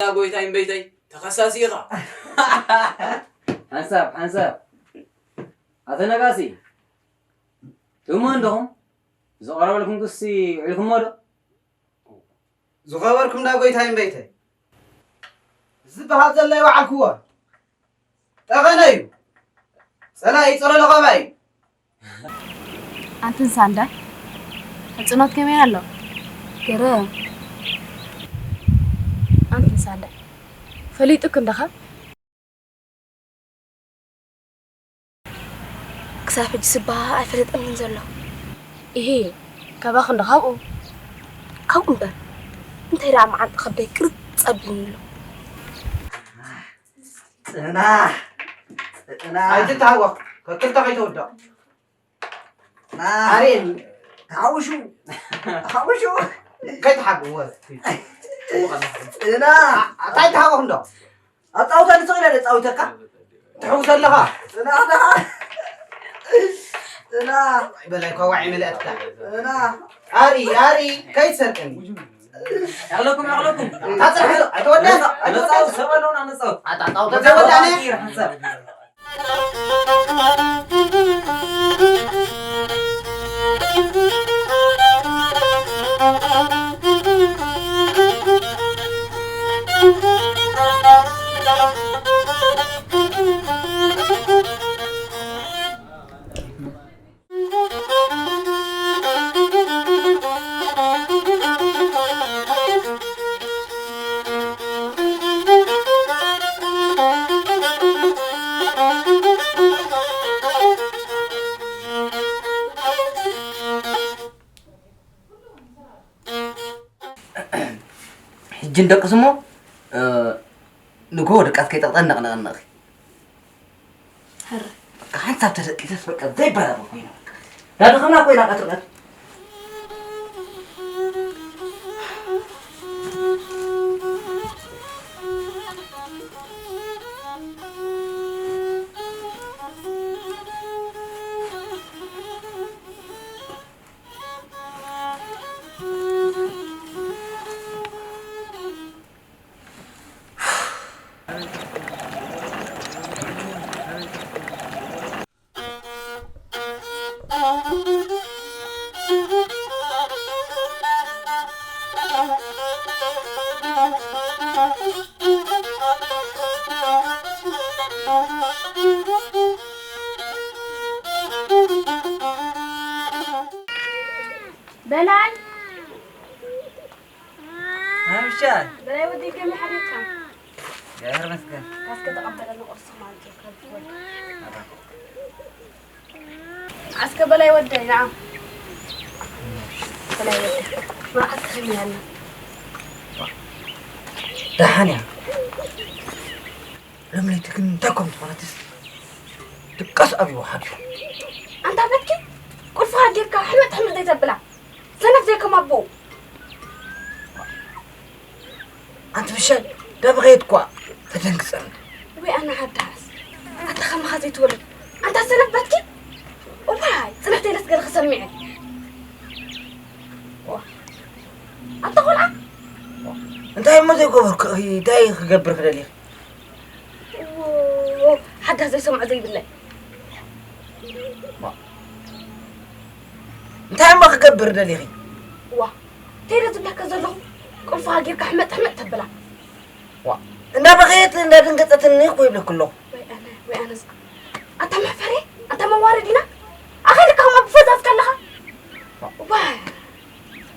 أقول تايم بيتي تخصصيها حنساب أتنا قاسي ثم عندهم زغرة لكم قصي عليكم ماذا زغركم دا أقول تايم بيتي زب هذا اللي وعكوا تغنيو سلاي صار لغباي أنت ساندا هتصنات كمين الله كرا أنت ساندا فليتك ندخل كسافة جسبها أفرد أمين زلوا إيه كباخ ندخل كم ده أنت رام عن خبي كرت أبين له أنا أجد تهوى كل تغيت ودا عارين حوشو كيف حقوا أنا أتاي تهوى هندا أتاو تاني صغيرة أتاو تكا تحوس لها أنا بلاك وعي ملأت أنا أري كيف سرقني يغلكم هذا أتودع سوالون أنا سو جندق اسمه نقول دقات كي تقطنق نقنق هر حتى تسبق زي بلا بقينا لا دخلنا كوينا قتلت بلال مشان بلاي ودي كم حريقة يا هر مسكين كاسك تقبل أنا قرص مالك عسك بلاي ودي نعم بلاي ودي ما أتخمي هلا دحانيا لما يتكن تاكم تفرتس تقص أبي وحاجة أنت بكي كل فهد يركا حمد زي تبلع سنف زي كم أبو أنت مشان ده بغيت كوا فتنكسر وي أنا هداس أنت خم خذي تولد أنت سنف بكي وباي سنف تيلس قال خسمعي أنت قولها أنت هاي ما زي قبر هي داي خبر كده ليه حد زي سمع زي بالله أنت هاي ما خبر ده ليه وا تيلس بلا كذا كل فهد يركا حمد تبلع أنا بغيت إن دنقطة النيق ويبلي كله وي أنا أنت محفري أنت مواردنا أخيرك هم بفوز كلها واي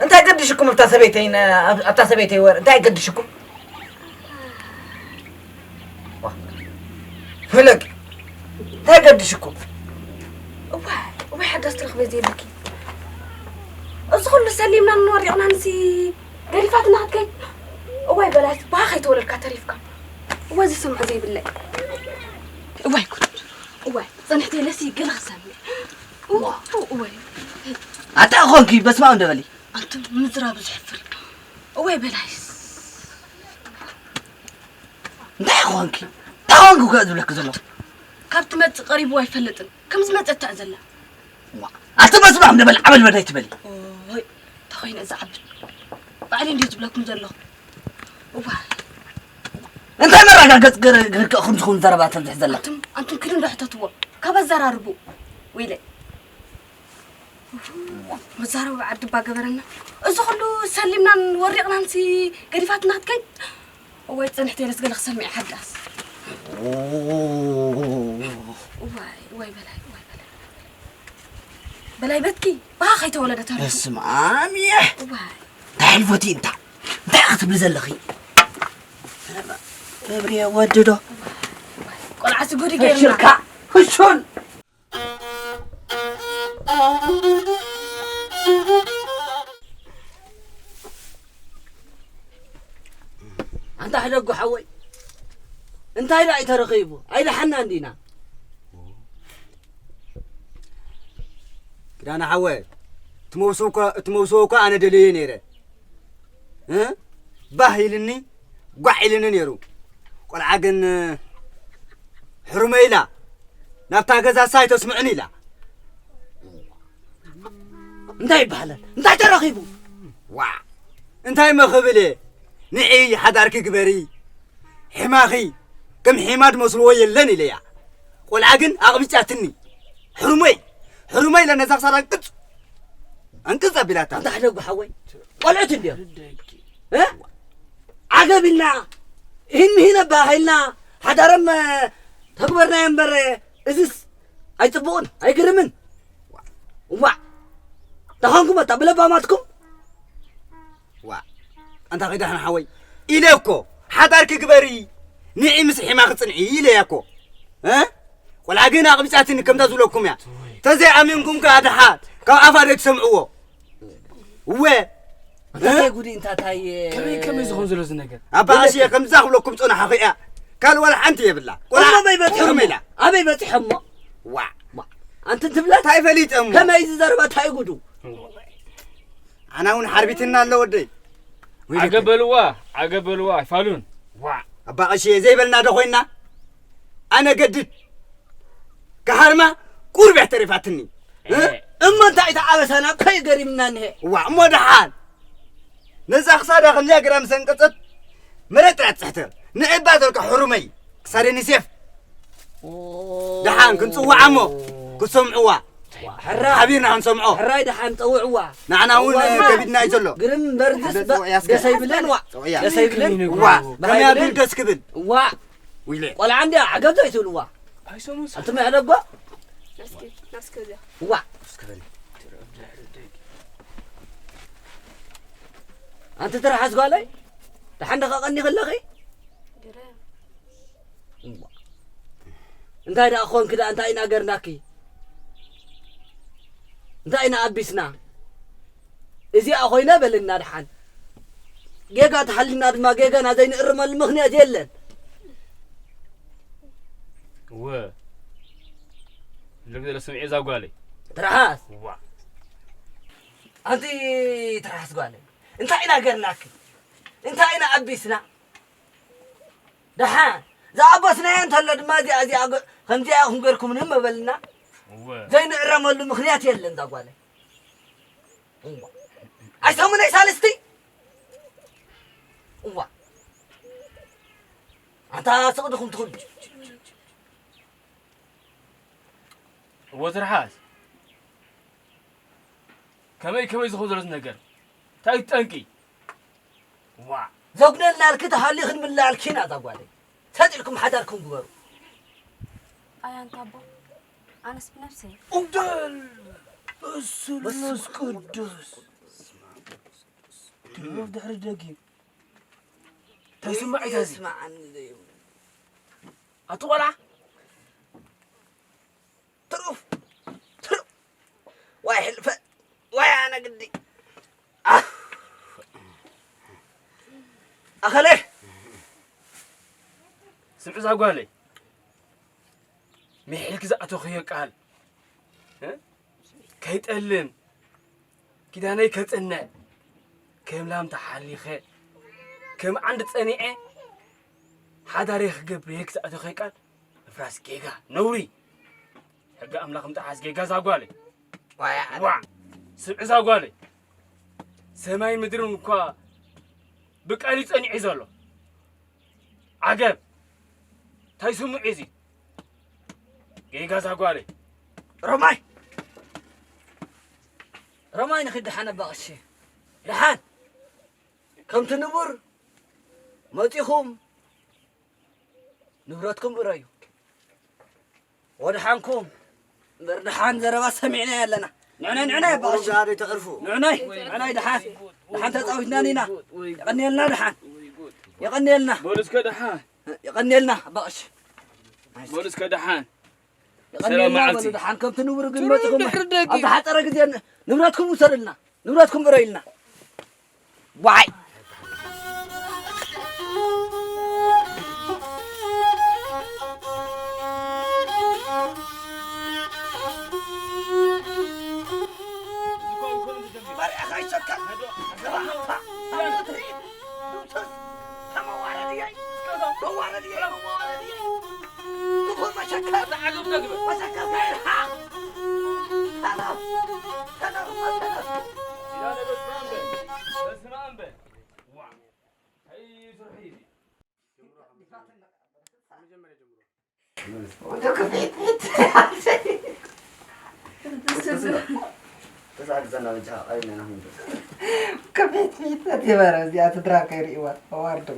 أنت قديشكم بتحسبيتين ور أنت قديشكم فلك أنت قديشكم واي حد أسترخ بزي بكي أصخل سليمنا النور يغنى نسي قريفاتنا هكي واي بلاش باخي تولد كاتريفكا وازي سمع زي بالله واي كنت واي صنحتي لسي قل خسامي واي أتأخونكي بس ما عنده بالي أنت مزراب زحفر واي بلاش أتأخونكي تأخونكي كذا لك زلمة كابت مت قريب واي فلتن كم زمت أتعزله أتبى من بل عمل بديت بالي تخين إذا عبد بعدين يجيب لكم زله أنت مرة قلت أخم تكون ضربات تحزن لك أنتم كلهم رح تطوع كبزر أربو ويلي مزارو بعد باقبرنا إذا خلوا سلمنا نورقنا نسي قريفاتنا هتكين ويت سنحتي لسقل خسمي حداس واي بلاي بتكي باخي تولدت هرب اسمع ميح تعال فوتي انت اختب لزلخي ابري وددو قول عسى قولي غيرنا شركة خشون انت حدقو حوي انت هاي لا يترقيبو هاي حنا عندنا أنا حوي تموسوكا أنا دليل نيره ها باهيلني قاعيلني نيرو قل عقن حرميلا نبتا جزا سايتو سمعني لا انتي بحلال انتي ترقيبو وا انتي ما خبلي نعي حدارك كبري حماخي كم حماد مسلوي لني ليا قل عقن أغبيتاتني حرمي لنا زغسر انقص بلاتا انت حدقو حوي قلعت اليوم ها عقبلنا هنا باهلنا حدارم تكبرنا ينبر ازس اي تبون اي كرمن وما تخانكم تبلا باماتكم وا انت غير احنا حوي اليكو حدارك كبري نعي مسحي ما خصنعي اليكو ها ولا عقينا قبيصاتني كم تزولكم يا تزي امنكم كادحات كافاد تسمعوه وي انت تقولي انت تاي كم يزخون زلز نجار ابا اشي كم زاخلكم صنا حقيقه قال ولا حنت يبلا ولا ما يبتحملا ابي بتحمو وا انت تبلا تاي فليت ام كما يزربا تاي غدو انا هون حربيتنا الله ودي عقبلوا فالون وا ابا اشي زي بلنا دخوينا انا قدت كهرما قرب اعترفاتني اما انت عبسنا كاي قريمنا نه وا مدحان نزا خساره خليا جرام سنقصت مرت راتحتر نعبادك حرمي كسرني سيف دحان كنصوا عمو كسمعوا حرا حبينا نسمعوا حراي دحان طوعوا نعنا هون كبدنا يجلو قرم بردس يسيبلن يسيبلن وا كم يا بيدس كبد وا ويلي ولا عندي عقبته يتولوا انت ما عرفوا نفس كذا وا انت ترى حاسق علي دحان دققني خلخي انت اين اخون كده انت اين اقرناكي انت اين ابيسنا ازي اخوينا بلنا دحان جيجا تحلنا دما جيجا نازين ارمل مخنيات يلن و لقد سمعي زاقالي ترحاس وا انت ترحاس قالي انت اين اقرناكي انت اين ابيسنا دحان ذا ابسنا انت لدما دي ازي خمسي اخون غيركم نم بلنا زين ارمل مخنيات يلن ذا قالي ايسمن اي سالستي وا انت سقدكم تخرج وترحاس كمي يزخون زلز نجار تاي تنقي وا زوجنا لنا الكده هاللي خدم الله الكينا ذا قالي تدلكم حداركم قبروا أي أنت أبو أنا اسم نفسي أمدل بس قدوس تلوف دحر الدقيق تسمع عزازي اسمع عني ذي أطولع تروف واي حلفة واي أنا قدي أخليه سمع زاقالي ميحيك زقتو خيق قال كيتألم كده أنا كتنة كم لام تحلي خير كم عند تصنيعه حدا ريخ قبريك زقتو خيق قال فراس جيجا نوري حقا أملاك متحاس جيجا زاقالي وا سمع زاقالي سماي مدرون كوا بقالي تصنيعي زالو عجب تايسمو عزي جيجا زاغوالي رماي نخد حنا بقشي دحان كم تنبر ماتيخم نبراتكم برايو ودحانكم دحان زربا سمعنا لنا نعنا بقشي هذا تعرفوا نعنا دحان تطاوجنا لينا يغني لنا دحان يغني لنا بولس كدحان يغني لنا بقشي بولس كدحان يغني لنا دحان كم تنبر قمتكم هذا حتى رجل نبراتكم وصلنا نبراتكم برايلنا واي كبيت فيت تبارز يا تدراك ريوات وارد